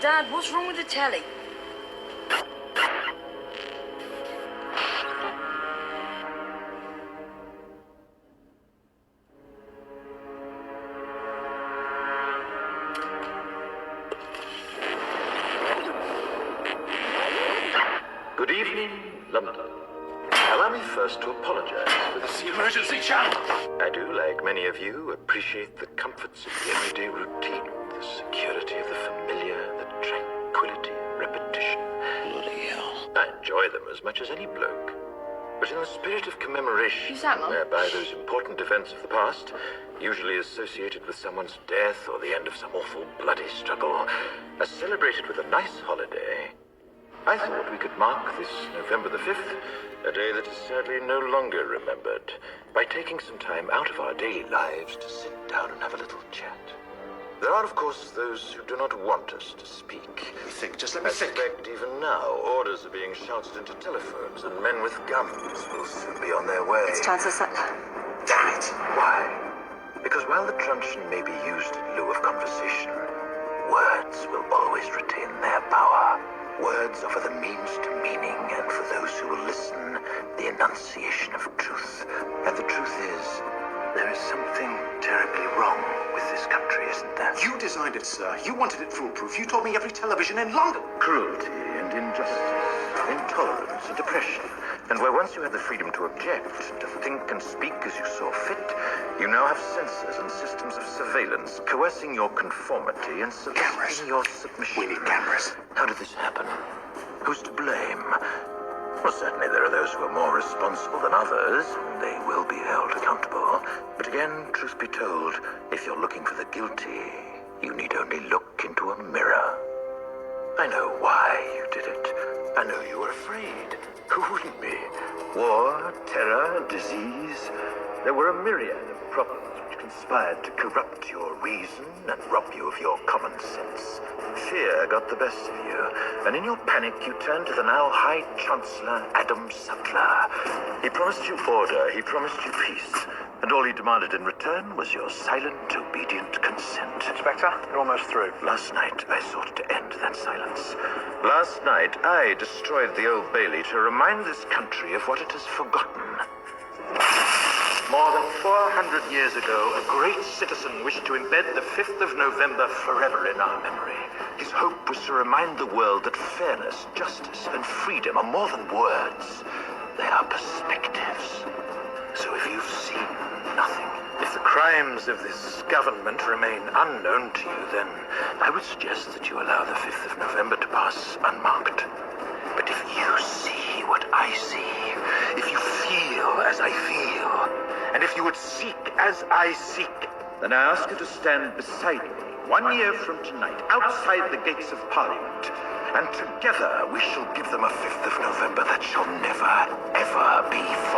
Dad, what's wrong with the telly? Good evening, London. Allow me first to apologize for That's the emergency channel. I do, like many of you, appreciate the comforts of the everyday routine, the security of the familiar, the tranquility of repetition. Bloody hell. I enjoy them as much as any bloke. But in the spirit of commemoration, Who's that, Mum? whereby those important events of the past, usually associated with someone's death or the end of some awful bloody struggle, are celebrated with a nice holiday, I thought we could mark this November the 5th, a day that is sadly no longer remembered, by taking some time out of our daily lives to sit down and have a little chat. There are, of course, those who do not want us to speak. Just let me I think. suspect even now, orders are being shouted into telephones, and men with guns will soon be on their way. It's Chancellor Sutler. Damn it! Why? Because while the truncheon may be used in lieu of conversation, words will always retain their power. Words offer the means to meaning, and for those who will listen, the enunciation of truth. And the truth is, there is something terribly wrong with this country, isn't there? You designed it, sir. You wanted it foolproof. You told me every television in London. Cruelty and injustice, intolerance and oppression. And where once you had the freedom to object, to think and speak as you saw fit, you now have censors and systems of surveillance coercing your conformity and Cameras. soliciting your submission. We need cameras. How did this happen? Who's to blame? Well, certainly there are those who are more responsible than others. They will be held accountable. But again, truth be told, if you're looking for the guilty, you need only look into a mirror. I know why you did it. I know you were afraid. Who wouldn't be? War, terror, disease. There were a myriad of problems which conspired to corrupt your reason and rob you of your common sense. Fear got the best of you, and in your panic you turned to the now High Chancellor Adam Sutler. He promised you order, he promised you peace, and all he demanded in return was your silent, obedient consent. Inspector, you're almost through. Last night, I sought to end that silence. Last night, I destroyed the Old Bailey to remind this country of what it has forgotten. More than 400 years ago, a great citizen wished to embed the 5th of November forever in our memory. His hope was to remind the world that fairness, justice, and freedom are more than words. They are perspectives. So if you've seen nothing, if the crimes of this government remain unknown to you, then I would suggest that you allow the 5th of November to pass unmarked. But if you see what I see, if you feel as I feel, and if you would seek as I seek, then I ask you to stand beside me 1 year from tonight, outside the gates of Parliament, and together we shall give them a 5th of November that shall never, ever be forgotten.